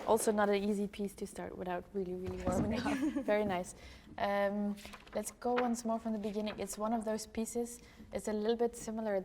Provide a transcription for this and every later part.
Also not an easy piece to start without really warming up. Very nice. Let's go once more from the beginning. It's one of those pieces, it's a little bit similar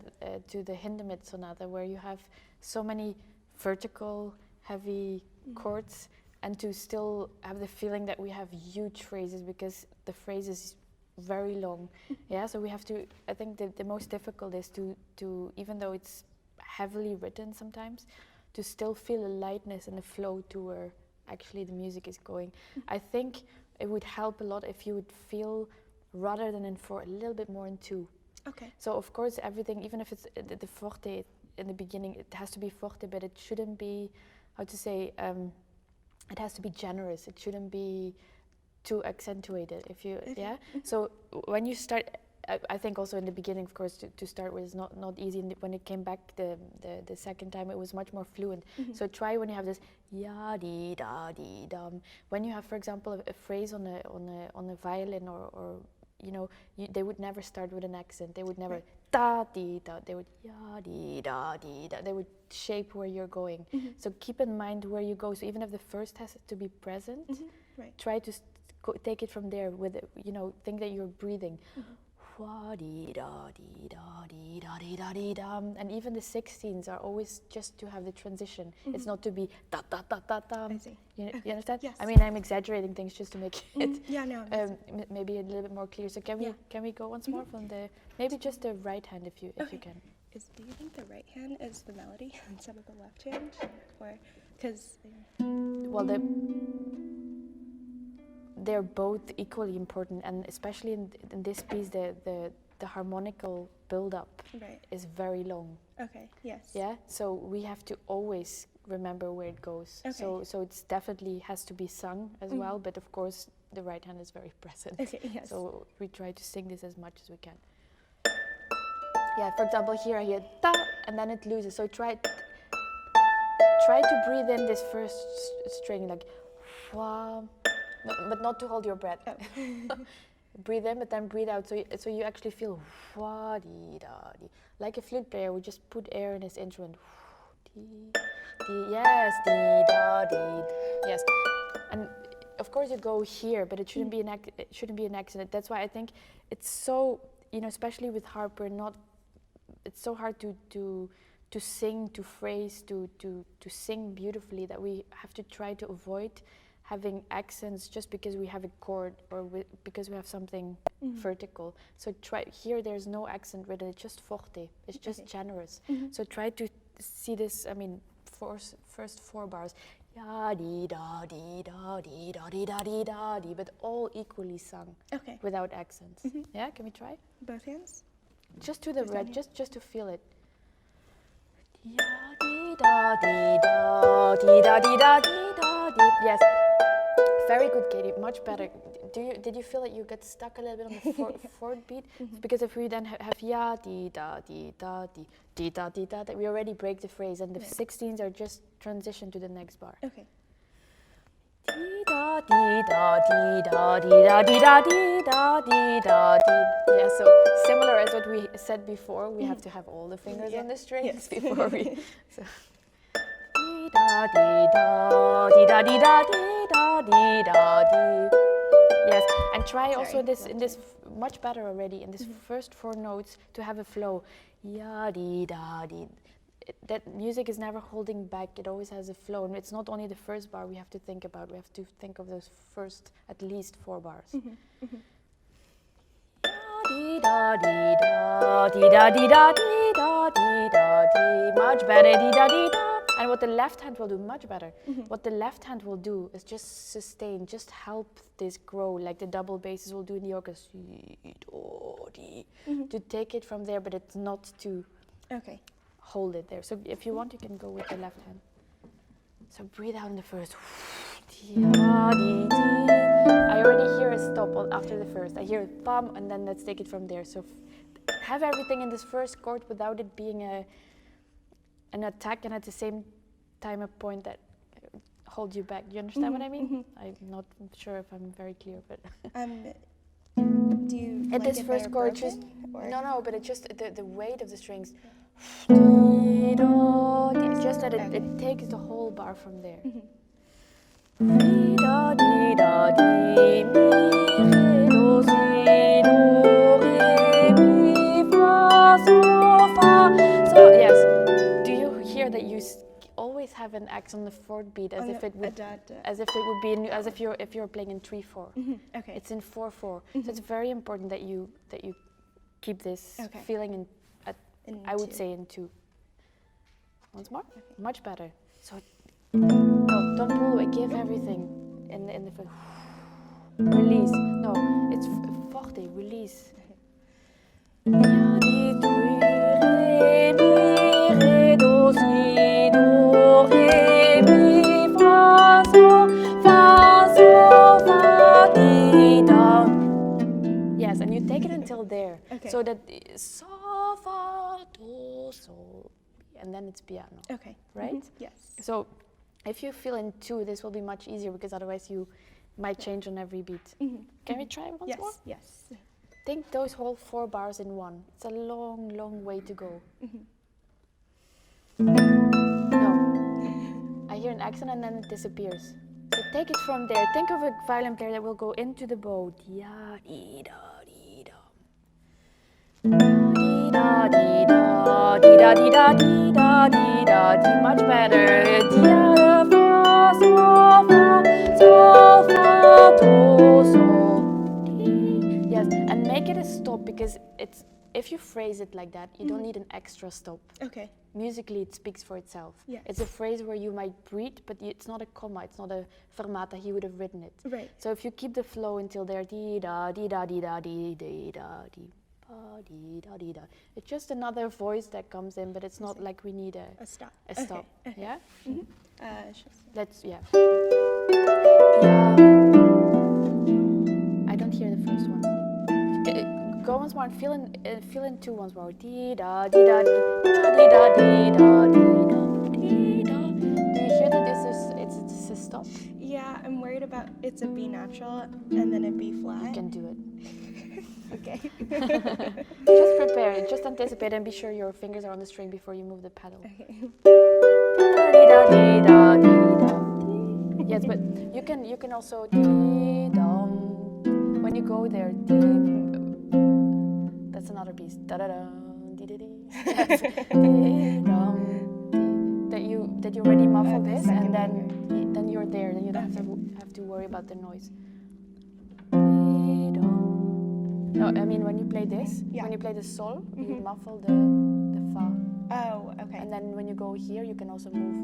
to the Hindemith Sonata, where you have so many vertical, heavy chords, and to still have the feeling that we have huge phrases, because the phrase is very long. Yeah, so we have to, I think the most difficult is to even though it's heavily written sometimes, to still feel a lightness and a flow to where actually the music is going. I think it would help a lot if you would feel, rather than in 4, a little bit more in 2. Okay. So of course everything, even if it's the forte in the beginning, it has to be forte, but it shouldn't be, how to say, it has to be generous. It shouldn't be too accentuated. If you, yeah. So when you start, I think also in the beginning, of course, to start with is not easy. And when it came back the second time, it was much more fluent. So try when you have this ya dee da dee dum. When you have, for example, a phrase on a violin or you know, they would never start with an accent. They would never da dee da. They would ya dee da dee da. They would shape where you're going. So keep in mind where you go. So even if the first has to be present, try to take it from there with, you know, think that you're breathing. And even the 16s are always just to have the transition. It's not to be da da da da da. I see. You understand? Yes. I mean, I'm exaggerating things just to make it Yeah, no. maybe a little bit more clear. So can we go once more from the, maybe just the right hand if you can. Do you think the right hand is the melody instead of the left hand, or because? Well, they're both equally important, and especially in this piece, the harmonical build-up is very long. Okay. Yes. Yeah. So we have to always remember where it goes. Okay. So it's definitely has to be sung as well, but of course the right hand is very present. Okay. Yes. So we try to sing this as much as we can. Yeah. For example, here I hear da, and then it loses. So try to breathe in this first string like wah. No, but not to hold your breath. Breathe in, but then breathe out. So you actually feel wah dee da dee. Like a flute player would just put air in his instrument. Dee, dee, yes, dee da dee. Yes, and of course you go here, but it shouldn't be an accident. That's why I think it's so, you know, especially with harp, it's so hard to sing, to phrase, to sing beautifully, that we have to try to avoid having accents just because we have a chord or because we have something vertical. So try here. There's no accent written. It's just forte. It's just generous. So try to see this. I mean, first 4 bars, ya dee da dee da dee da dee da dee da dee, but all equally sung. Okay. Without accents. Yeah. Can we try? Both hands. Just to the red. Just to feel it. Ya dee da dee da dee da dee da dee da dee. Yes. Very good, Katie. Much better. Did you feel that you get stuck a little bit on the fourth beat? Because if we then have ya dee da dee da dee dee da dee da, we already break the phrase, and the 16s are just transition to the next bar. Okay. Dee da dee da dee da dee da dee da dee da dee da dee. Yeah. So similar as what we said before, we have to have all the fingers on the strings before we. So. Dee da dee da dee da dee da dee da dee da dee. Yes, and try also in this much better already in this first 4 notes to have a flow. Ya dee da dee. That music is never holding back. It always has a flow, and it's not only the first bar we have to think about. We have to think of those first at least 4 bars. Dee da dee da dee da dee da dee da dee da dee. Much better. Dee da dee da. And what the left hand will do, much better. What the left hand will do is just sustain, just help this grow, like the double basses will do in the orchestra. To take it from there, but it's not to hold it there. So if you want, you can go with the left hand. So breathe out in the first. I already hear a stop after the first. I hear a thumb, and then let's take it from there. So have everything in this first chord without it being an attack, and at the same time a point that holds you back. Do you understand what I mean? I'm not sure if I'm very clear, but do you at like this it first chord, just or? no, but it's just the weight of the strings. Just that it takes the whole bar from there. So yes, do you hear that you always have an X on the 4th beat as if it would be as if you're playing in 3/4. Okay. It's in 4/4. So it's very important that you keep this feeling I would say in 2. Once more. Okay. Much better. So, no, don't pull away. Give everything in the release. No, it's forte. Release. Yes, and you take it until there. Okay. So that so, fa, do, so, and then it's piano. Okay. Right? Mm-hmm. Yes. So if you feel in two, this will be much easier because otherwise you might change on every beat. Mm-hmm. Can we try once Yes. more? Yes. Think those whole 4 bars in one. It's a long, long way to go. No. I hear an accent and then it disappears. So take it from there. Think of a violin player that will go into the bow. Dia, dee, da, dee, da. Dee, da, dee, da, dee, da, dee, da, dee, da, dee, da, dee. Much better. Dia, fa, sol, fa, sol, fa, do, sol. Dee. Yes, and make it a stop because it's. If you phrase it like that, you don't need an extra stop. Okay. Musically, it speaks for itself. Yes. It's a phrase where you might breathe, but it's not a comma. It's not a fermata. He would have written it. Right. So if you keep the flow until there, dee da dee da dee da dee dee da dee ba dee da dee da. It's just another voice that comes in, but it's not like we need A stop. a stop. Okay. Yeah. Let's yeah. I don't hear the first one. Go once more and feel in two once more. Dee da dee da dee da dee da dee da dee da dee da. Do you hear that it's a stop? Yeah, I'm worried about it's a B natural and then a B flat. You can do it. Okay. Just prepare it. Just anticipate and be sure your fingers are on the string before you move the pedal. Okay. Dee da dee da dee da dee. Yes, but you can also dee dum. When you go there, dee. That's another piece. Da da da, dee dee dee. Dee dum, dee. That you already muffle this, and then you're there. Then you don't have to worry about the noise. Dee dum. No, I mean when you play this, when you play the sol, you muffle the fa. Oh, okay. And then when you go here, you can also move.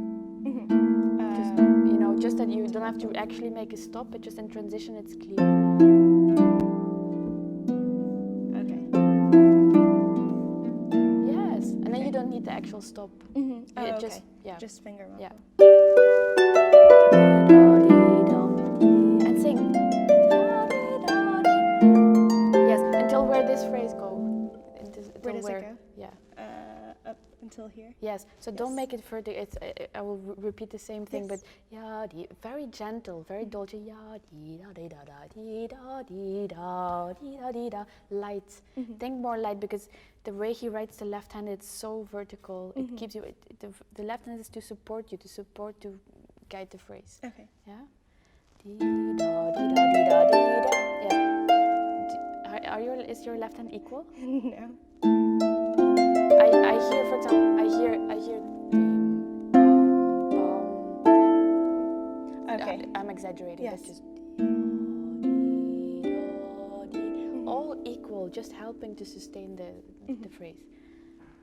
Mm-hmm. Just that you don't have to actually make a stop, but just in transition, it's clear. You don't need the actual stop. Mm-hmm. Oh, okay. Just finger muffle. Yeah. And sing. Yes, until where this phrase goes. Where does it go? Yeah. Up until here. Yes. So don't make it further. It's. I will repeat the same thing, but very gentle, very dolce. Light. Think more light because the way he writes the left hand, it's so vertical. It keeps you. The left hand is to support you, to guide the phrase. Okay. Yeah. Yes. Is your left hand equal? No. I hear, for example, I hear. Okay. I'm exaggerating. Yes. That's just all equal, just helping to sustain the phrase.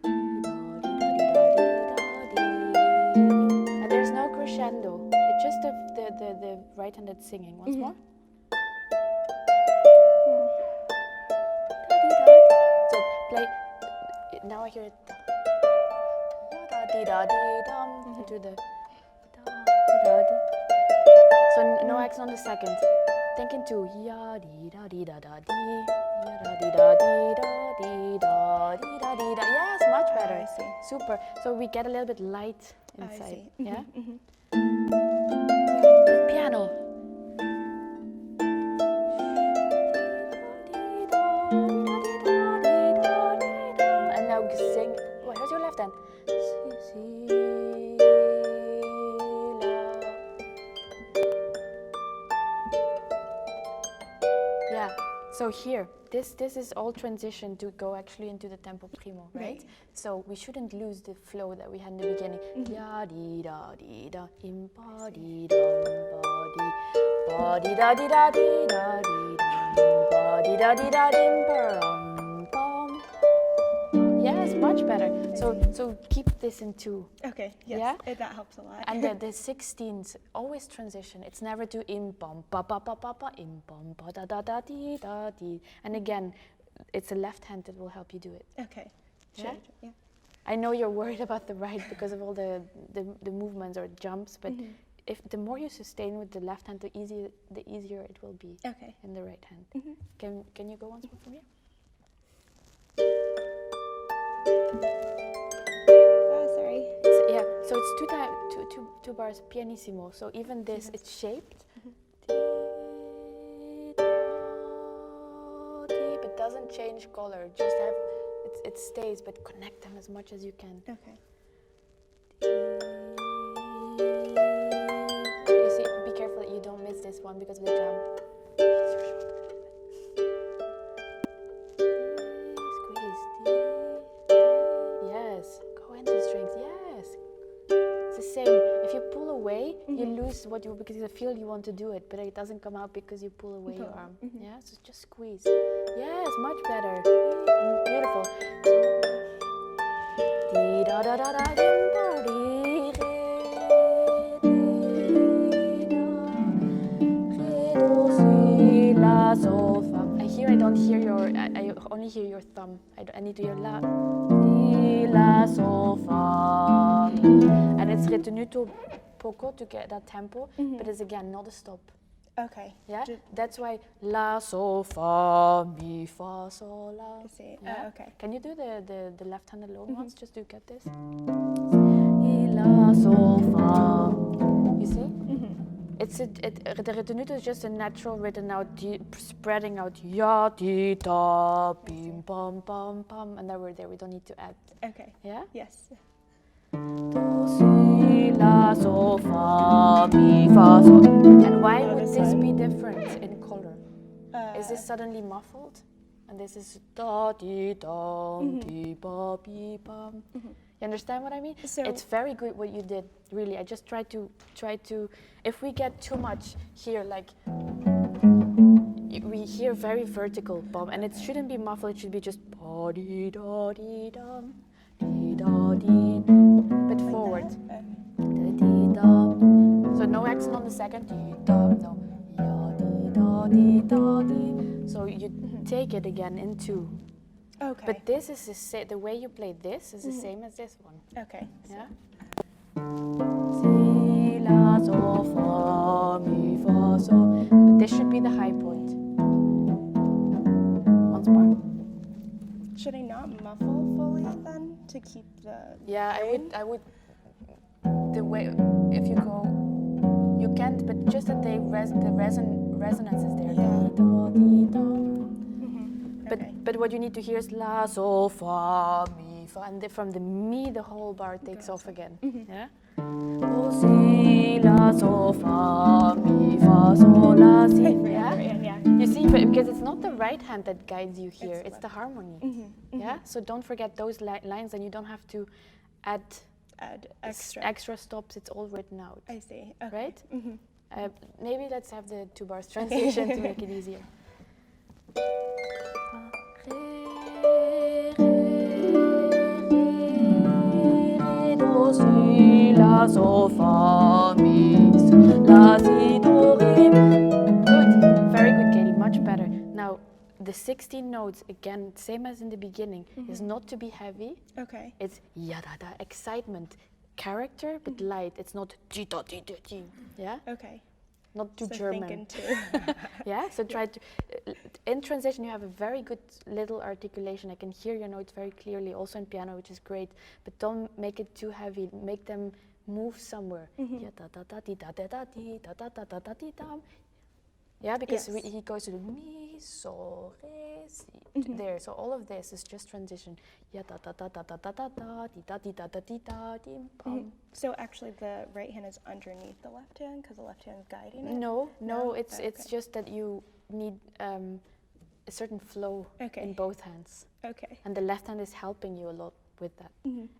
And there's no crescendo. It's just the right-handed singing. Once more. So play. Now I hear it. Into the. So no accent on the second. Think in two. Ya dee da dee da da dee. Ya da dee da dee da dee da dee da dee da. Yes, much better. I see. Super. So we get a little bit light inside. I see. Yeah. Mm-hmm. The piano. And now sing. Wait, how's your left hand? Yeah. So here, this is all transition to go actually into the tempo primo, right? So we shouldn't lose the flow that we had in the beginning. Ya di da di da, im ba di dum ba di da di da di da di dum ba di da dim bum bum. Yes, much better. So keep this in 2. Okay, yes, Yeah? that helps a lot. And the 16s always transition. It's never do im bum ba ba ba ba ba im bum ba da da da dee da dee. And again, it's a left hand that will help you do it. Okay. Yeah? Yeah. I know you're worried about the right because of all the movements or jumps, but if the more you sustain with the left hand, the easier it will be in the right hand. Can you go once more from here? Sorry. So it's two bars pianissimo. So even this, it's shaped, but doesn't change color. Just have it stays, but connect them as much as you can. Okay. You see, be careful that you don't miss this one because of the jump. Squeeze. Yes. Go into the strings. Yes. It's the same. If you pull away, you lose what you because you feel you want to do it, but it doesn't come out because you pull away your arm. Yeah. So just squeeze. Yes, much better. Beautiful. Dee da da da da dim da dee re do si la sol fa. I don't hear your. I only hear your thumb. I need to hear la si la sol fa, and it's retenuto poco to get that tempo, but it's again not a stop. Okay. Yeah, that's why la sol fa mi fa sol la. I see. Yeah? Okay. Can you do the left-handed long ones just to get this? La sol fa. You see? The retenuto is just a natural written out, spreading out ya di da bim bum bum bum, and then we're there. We don't need to add. Okay. Yeah. Yes. Do si la sol fa mi fa sol. And why would this be different in color? Is this suddenly muffled? And this is da di dum di ba bi bum. You understand what I mean? So it's very good what you did. Really, I just try to. If we get too much here, like we hear very vertical bum, and it shouldn't be muffled. It should be just ba di da di dum di da di, but forward. Da di dum. So no accent on the second. Di dum. No. Ya di da di da di. So you take it again in 2. Okay. But this is the way you play this is the same as this one. Okay. Yeah. Si la sol fa mi fa sol. But this should be the high point. Once more. Should I not muffle fully then to keep the? Yeah, line? I would. The way if you go, you can't. But just that the resonance is there. Yeah. Di, da, di, da. Okay. But what you need to hear is la sol fa mi fa, and from the mi the whole bar takes off again. Yeah. Do si la sol fa mi fa sol la si. Yeah. You see, but because it's not the right hand that guides you here; it's the harmony. Yeah. So don't forget those lines, and you don't have to add extra stops. It's all written out. I see. Okay. Right. Maybe let's have the 2 bars translation to make it easier. Do si la sol fa mi la si do re. Good, very good, Katie. Much better. Now the 16 notes again, same as in the beginning, is not to be heavy. Okay. It's yada excitement, character, but light. It's not ji da di da ji. Yeah. Okay. Not too So German. thinking too. Yeah, so try to, in transition you have a very good little articulation. I can hear your notes very clearly, also in piano, which is great, but don't make it too heavy. Make them move somewhere. Yeah, because he goes to the mi, so, re, si, there. So all of this is just transition. So actually the right hand is underneath the left hand because the left hand is guiding it? No, it's just that you need a certain flow in both hands. Okay. And the left hand is helping you a lot with that.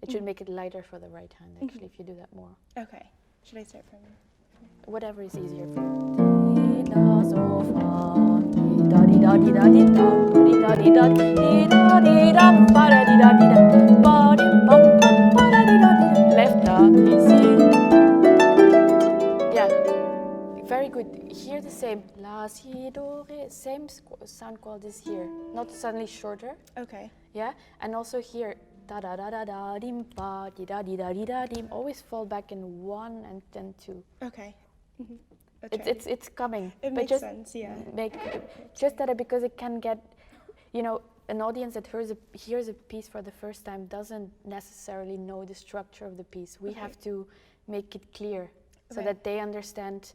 It should make it lighter for the right hand, actually, if you do that more. Okay. Should I start from? Whatever is easier for you. Di, la, sol, fa, di, da, di, da, Left da, easy. Yeah, very good. Here the same. La, si, do, re. Same sound qualities here. Not suddenly shorter. Okay. Yeah, and also here. Da da da da da dim ba di da di da di da dim. Always fall back in one and then two. Okay. It's coming. It but makes just sense, yeah. Just that because it can get, an audience that hears a piece for the first time doesn't necessarily know the structure of the piece. We have to make it clear so that they understand,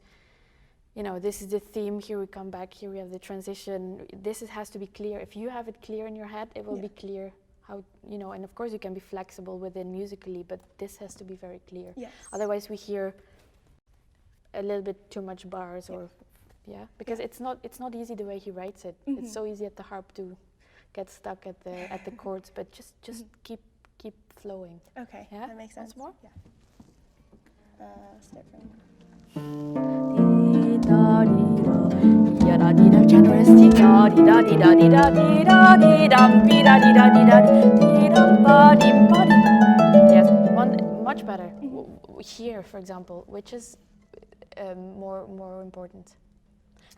this is the theme, here we come back, here we have the transition. Has to be clear. If you have it clear in your head, it will be clear how, and of course you can be flexible within musically, but this has to be very clear. Yes. Otherwise we hear a little bit too much bars because it's not easy the way he writes it. Mm-hmm. It's so easy at the harp to get stuck at the chords, but just keep flowing. Okay, yeah? That makes sense. Once more? Yeah. Start from. Yes, much better. Here, for example, which is more important.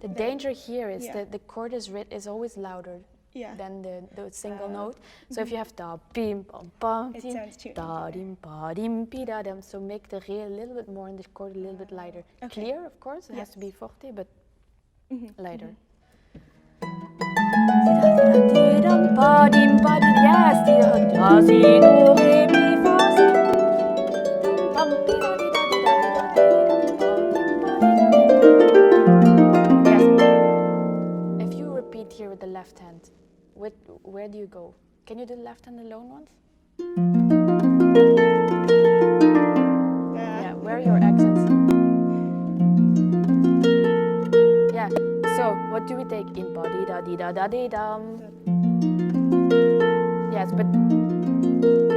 The danger here is that the chord is always louder than the single note. So if you have da bim bam bam da dim ba dim pi da dum, so make the re a little bit more and the chord a little bit lighter. Okay. Clear, of course, it has to be forte, but lighter. Yes, da si do re mi fa si bam pi da di da di da di da di da. Yes. If you repeat here with the left hand, where do you go? Can you do the left hand alone once? Yeah, where are your accents? Yeah, so what do we take? In ba di da di da da di dum. Yes, but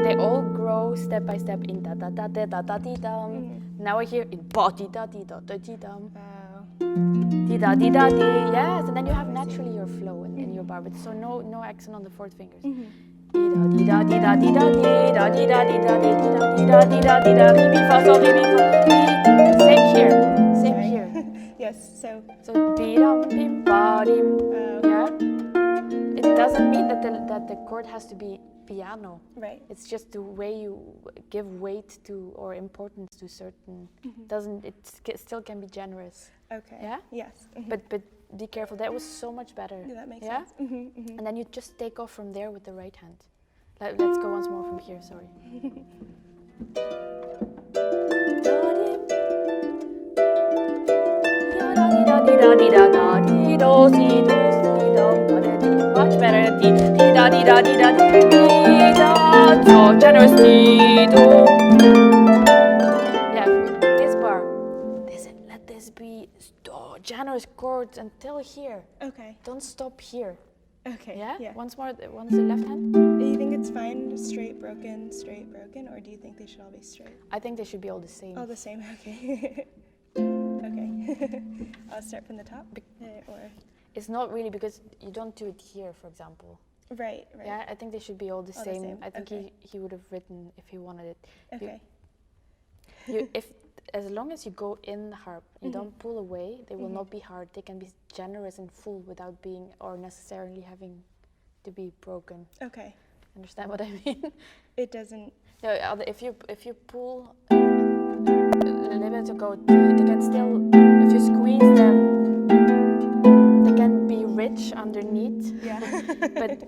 they all grow step by step in da da da da da da di dum. Now I hear in ba di da di da da di dum. Di da di da di. Yes, and then you have naturally your flow in your bar, but so no accent on the fourth fingers. Di da di da di da di da di da di da di da di da di da re mi fa sol re mi fa. Same here. Same here. Yes. So bi dum bim ba dim. Yeah. It doesn't mean that the chord has to be piano. Right. It's just the way you give weight to or importance to certain. It still can be generous. Okay. Yeah. Yes. But be careful. That was so much better. Yeah, that makes sense. And then you just take off from there with the right hand. Let's go once more from here. Sorry. Much better. So generous. Yeah, this bar. Let this be generous chords until here. Okay. Don't stop here. Okay. Yeah? Once more, once the left hand. Do you think it's fine, straight, broken, or do you think they should all be straight? I think they should be all the same. All the same, okay. Okay. I'll start from the top, or? It's not really, because you don't do it here, for example. Right. Yeah, I think they should be all the same. I think he would have written if he wanted it. Okay. As long as you go in the harp, you don't pull away, they will not be hard. They can be generous and full without being, or necessarily having to be broken. Okay. Understand what I mean? It doesn't. No, if you pull a little bit to go, they can still, if you squeeze them, they can be rich underneath. Yeah. but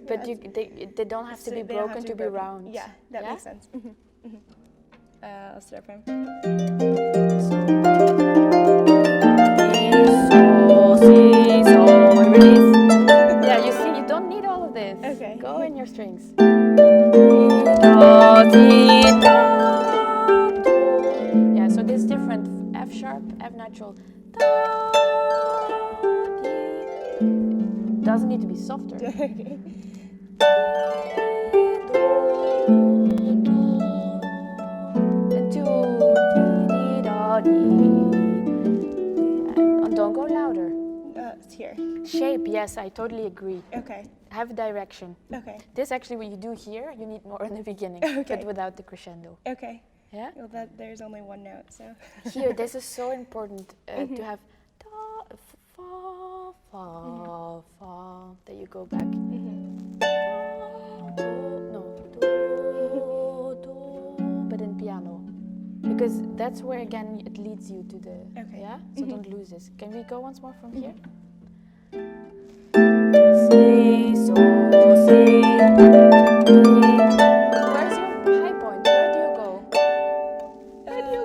they don't have to be broken to be round. Yeah, that makes sense. I'll start from. Release. Yeah, you see, you don't need all of this. Okay. Go in your strings. Yeah, so this is different. F sharp, F natural. Doesn't need to be softer. And don't go louder. it's here. Shape, yes, I totally agree. Okay. Have direction. Okay. This actually, what you do here, you need more in the beginning, Okay. but without the crescendo. Okay. Yeah? Well, there's only one note, so. Here, this is so important to have da, fa, fa, fa, that you go back. Da, do, no, do, do, but in piano. Because that's where, again, it leads you to the, yeah? So don't lose this. Can we go once more from here? Si, so, si. Where's your high point? Where do you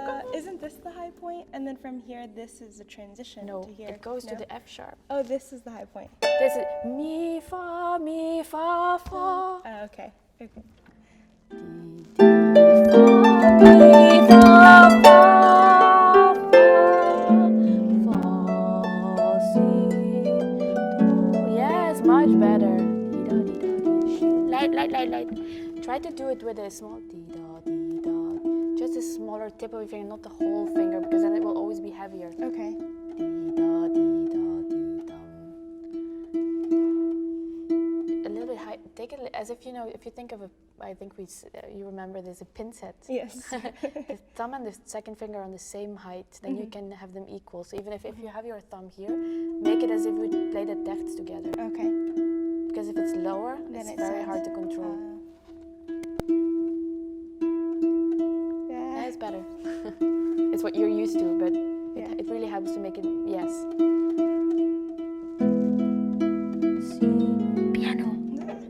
go? Isn't this the high point? And then from here, this is a transition No, to here. it goes to the F sharp. Oh, this is the high point. This is mi, fa, fa. Oh, okay. Okay. Mi, fa, fa, si, do. Yes, much better. Light. Try to do it with a small di-da. Just a smaller tip of your finger, not the whole finger, because then it will always be heavier. Okay. A little bit high. Take it as if you know. If you think of a, I think you remember there's a pin set. Yes. The thumb and the second finger are on the same height. Then you can have them equal. So even if you have your thumb here, make it as if we play the deft together. Okay. Because if it's lower, Then it's very hard to control. Yeah. It's better. It's what you're used to, but it really helps to make it, yes. C, piano,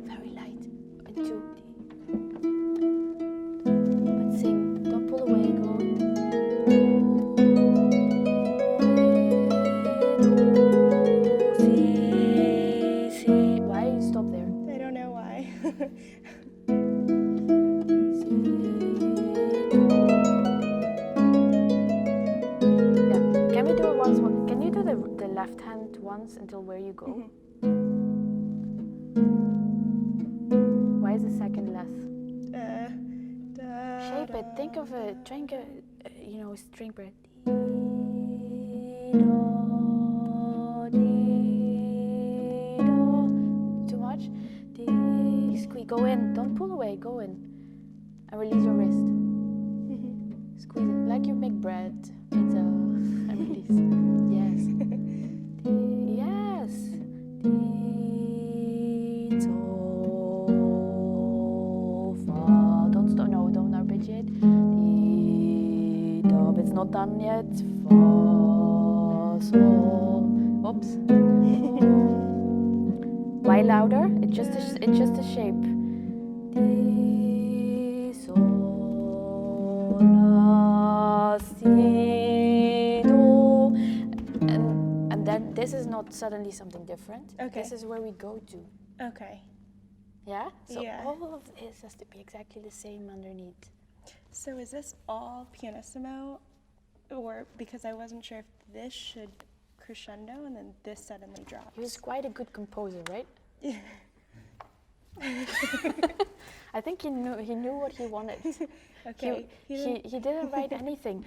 very light, and 2, D. But sing, don't pull away, go. C. Why you stop there? I don't know why. Can we do it once more? Can you do the left hand once until where you go? Why is the second less? Shape it. Think of a string bread. Too much? Squeeze. Go in. Don't pull away. Go in. And release your wrist. Squeeze it like you make bread. Pizza. And release. Yes. Yes. Don't stop. No, don't arpeggiate. It's not done yet. Fa, sol. Oops. Why louder? It's just a shape. Di, sol, la, si, do. And then this is not suddenly something different. Okay. This is where we go to. Okay. Yeah? So Yeah. all of this has to be exactly the same underneath. So is this all pianissimo? Or because I wasn't sure if this should crescendo and then this suddenly drops. He was quite a good composer, right? Yeah. I think he knew what he wanted. Okay. He didn't write anything.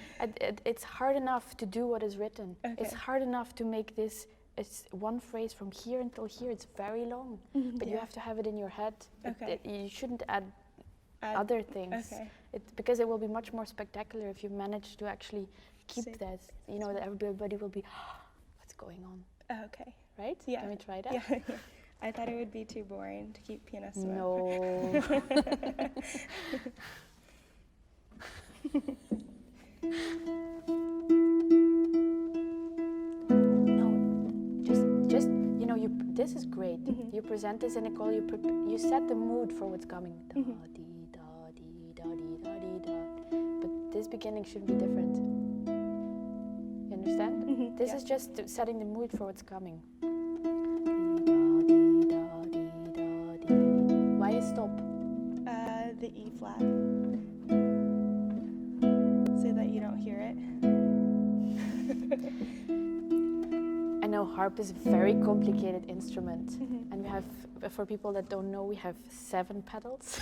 It's hard enough to do what is written. Okay. It's hard enough to make this. It's one phrase from here until here. It's very long, but you have to have it in your head. Okay. You shouldn't add other things. Okay. Because it will be much more spectacular if you manage to actually keep See. that. You know, that everybody will be, what's going on, Okay. right? Yeah. Can we try that? Yeah. I thought it would be too boring to keep pianissimo. No. Just this is great. You present this in a call. You set the mood for what's coming. Da, dee, da, dee, da, dee, da, dee, da. But this beginning should be different. You understand? This is just setting the mood for what's coming. Dee, da, dee, da, dee, da, dee. Why stop? The E flat. So that you don't hear it. I know harp is a very complicated instrument, and we have, for people that don't know, we have 7 pedals.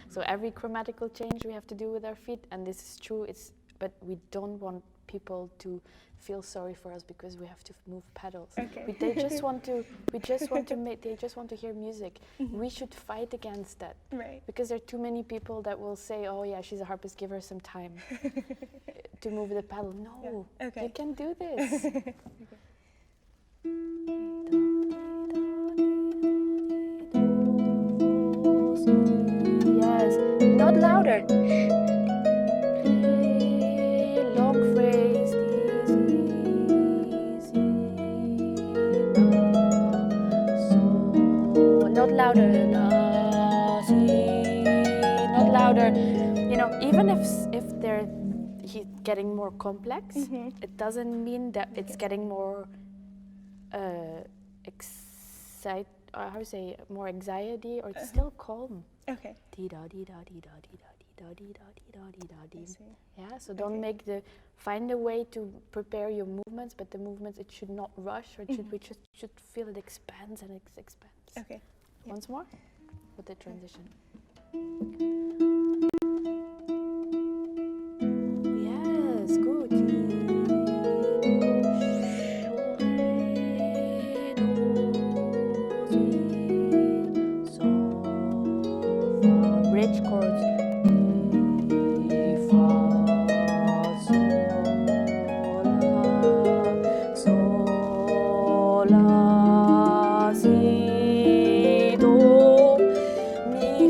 So every chromatical change we have to do with our feet, and this is true. It's but we don't want people to feel sorry for us because we have to move pedals. Okay. They just want to hear music. We should fight against that. Right. Because there are too many people that will say, oh yeah, she's a harpist, give her some time to move the pedal. No, okay. you can do this. Yes, not louder. Long phrase. Not louder. Not louder. You know, even if he's getting more complex, it doesn't mean that it's getting more more anxiety, or it's still calm. Okay. Yeah, so don't find a way to prepare your movements, but the movements, it should not rush, or we just should feel it expands and expands. Okay. Once more with the transition. Yes, good. Bridge chords.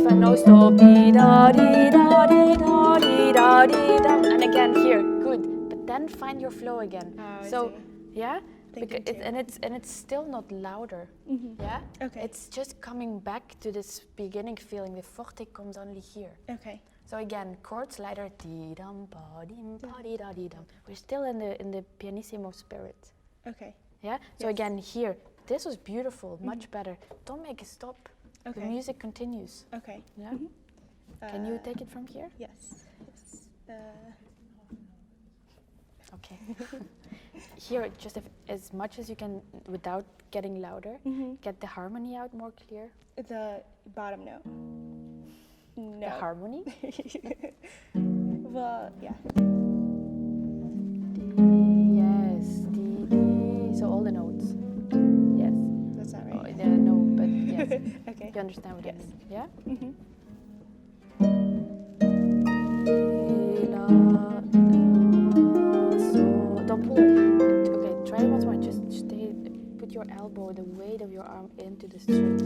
No stop, dee da dee da dee da dee da dee da, and again here, good. But then find your flow again. So, yeah, and it's still not louder. Yeah. Okay. It's just coming back to this beginning feeling. The forte comes only here. Okay. So again, chords lighter, dee dum ba dim ba dee da dee dum. We're still in the pianissimo spirit. Okay. Yeah. So again here, this was beautiful, much better. Don't make it stop. Okay. The music continues. Okay. Yeah. Can you take it from here? Yes. Okay. Here, just as much as you can without getting louder. Get the harmony out more clear. The bottom note. No. The harmony? Well, yeah. Yes. So all the notes. Yes. That's not right. Oh, no, but yes. Okay. You understand what I mean? Yeah? So don't pull it. Okay, try it once more. Just stay. Put your elbow, the weight of your arm into the string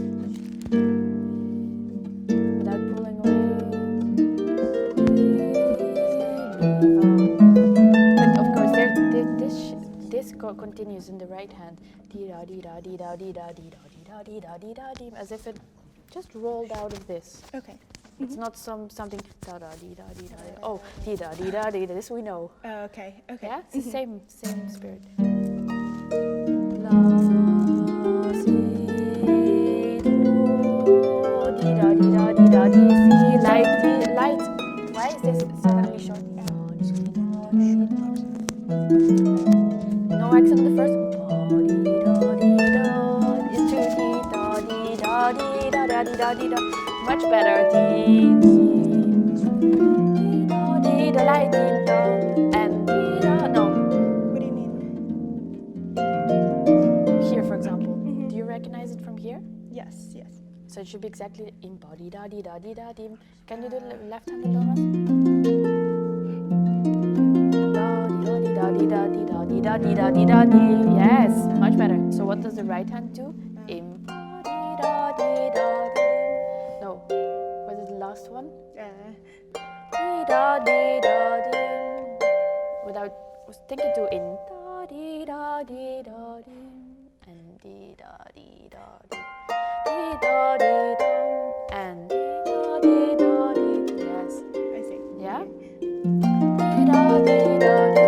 without pulling away. But of course, this continues in the right hand. Dee da dee da dee da dee da dee da dee da dee da dee da dee, as if it just rolled out of this. Okay. It's not something da da dee da dee da. Oh, dee da dee da dee. This we know. Okay. Okay. Yeah, it's the same spirit. La si do dee da dee da dee da dee si light. Why is this suddenly short? No accent on the first. Much better. Light, and no. What do you mean? Here, for example. Do you recognize it from here? Yes. Yes. So it should be exactly in body da di da di da di. Can you do the left-handed donuts? Da di da di da di da di da di da di. Yes, much better. So what does the right hand do? Im di da di da di. No, what is the last one? Di da di da di. Without thinking to in da di da di da di and di da di da di. Di da di da and di da di da di. Yes. I see. Yeah. Di da di da di.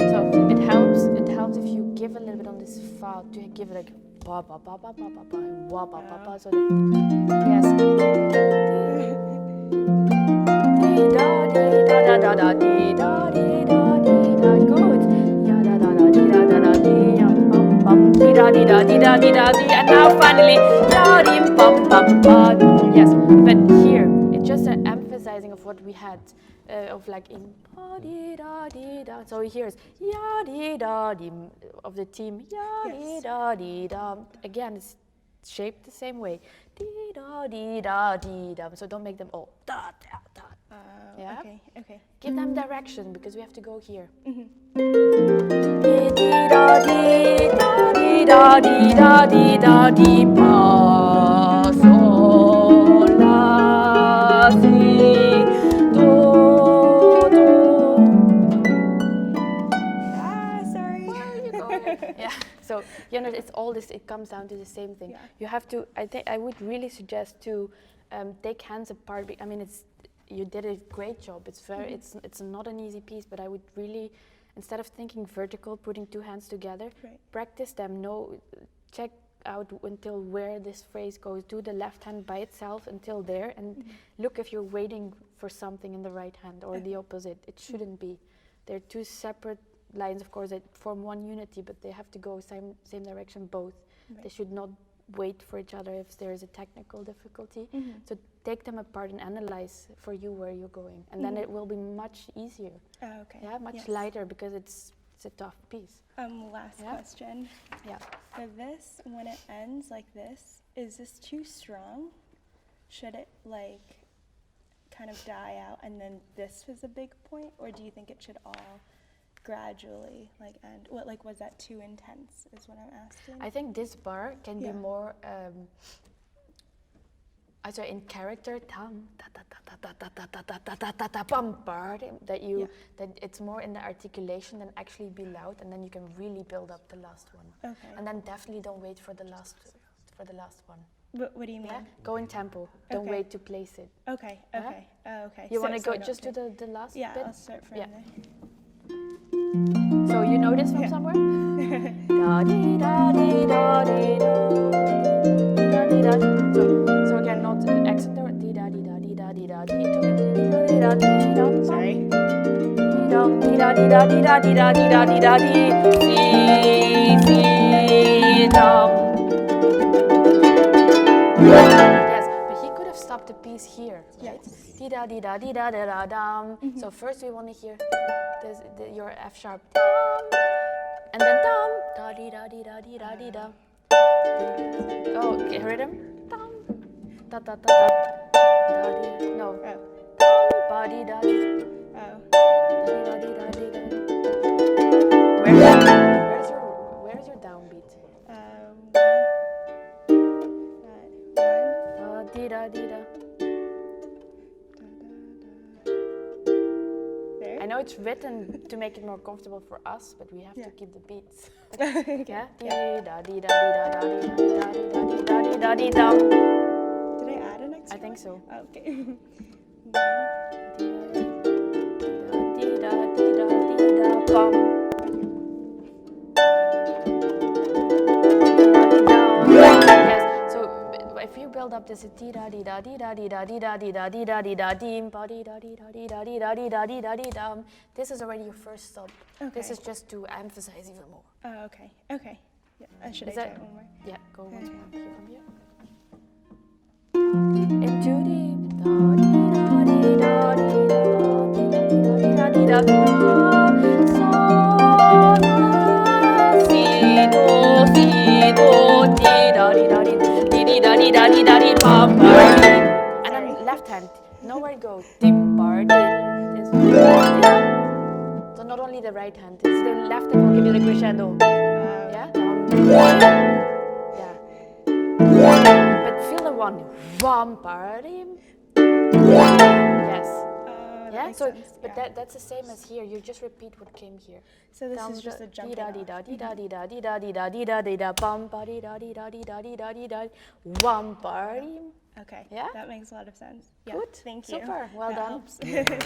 So it helps if you give a little bit on this fa. Do you give it like ba ba ba ba ba ba ba wa ba ba ba? So yes. Di da di da da da da di da di da di da. Good. Ya da da da di da da da di. Di da di da di da di da di, and now finally da di bum bum ba. Yes, but here it's just an emphasizing of what we had, of like in di da di da. So he hears ya di da di of the theme ya di da di da. Again, it's shaped the same way. Di da di da di da. So don't make them all da da da. Yeah. Okay. Okay. Give them direction because we have to go here. Mm-hmm. Di da di da di da di da di da di pa sol la si do do. Sorry. Where are you going? Yeah. So you know, it's all this. It comes down to the same thing. Yeah. You have to. I think I would really suggest to take hands apart. I mean, you did a great job. It's very. It's not an easy piece, but I would really, instead of thinking vertical, putting two hands together, practice them. Check out until where this phrase goes. Do the left hand by itself until there, and look if you're waiting for something in the right hand or the opposite. It shouldn't be. They're two separate lines, of course, that form one unity, but they have to go same direction both. Right. They should not wait for each other if there is a technical difficulty. So take them apart and analyze for you where you're going, and then it will be much easier. Okay. Yeah, much lighter because it's a tough piece. Last question. Yeah. For this, when it ends like this, is this too strong? Should it like kind of die out and then this is a big point, or do you think it should all gradually like end? What like was that too intense? Is what I'm asking. I think this bar can be more. In character, that it's more in the articulation than actually be loud, and then you can really build up the last one. Okay. And then definitely don't wait for the last one. What do you mean? Yeah? Go in tempo. Don't wait to place it. Okay. Okay. Okay. You want to go just to the last bit? Yeah, I'll start from there. So you know this from somewhere? Da di da di da di da di da di da. So again, not accent there. Di da di da di da di da di da di da. Sorry. Di da di da di da di da di da di da di. Si dum. Yes, but he could have stopped the piece here, right? Di da di da di da da da dum. So first we want to hear your F sharp, and then dum da di da di da di da di da. Oh, okay, rhythm. Dum da da da da da di. No. Dum ba di da di. Da di da di da di da. Where's your downbeat? Da di da di da. I know it's written to make it more comfortable for us, but we have to keep the beats. Yeah? Dee da dee da dee da da dee da dee da dee da dee da dee dum. Did I add an extra? I think so. Oh, okay. Dee da dee da dee da bum. Yes. So if you build up this dee da dee da dee da dee da dee da dee da dee da dee da dee ba dee da dee da dee da dee da dee da dee da dee dum, this is already your first stop. Okay. This is just to emphasize even more. Oh, okay. Okay. Yeah. Should I try it one more? Yeah. Go once more. Here from here. Into the da dee da dee da dee da dee da dee da dee da sol la si do dee da dee da dee dee da dee da dee da dee pam pam. And then left hand. Nowhere to go. Dim bar dim. So not only the right hand. It's the left hand will give you the crescendo. Yeah. Yeah. But feel the one. Wham party. Yes. Yeah. So, but that's the same as here. You just repeat what came here. So this is just a jump. Dee da dee da dee da dee da dee da dee da dee da dee da bum ba dee da dee da dee da dee da dee da wham party. Okay. Yeah. That makes a lot of sense. Yeah. Good. Thank you. Super. Well that done. Helps. Thank you.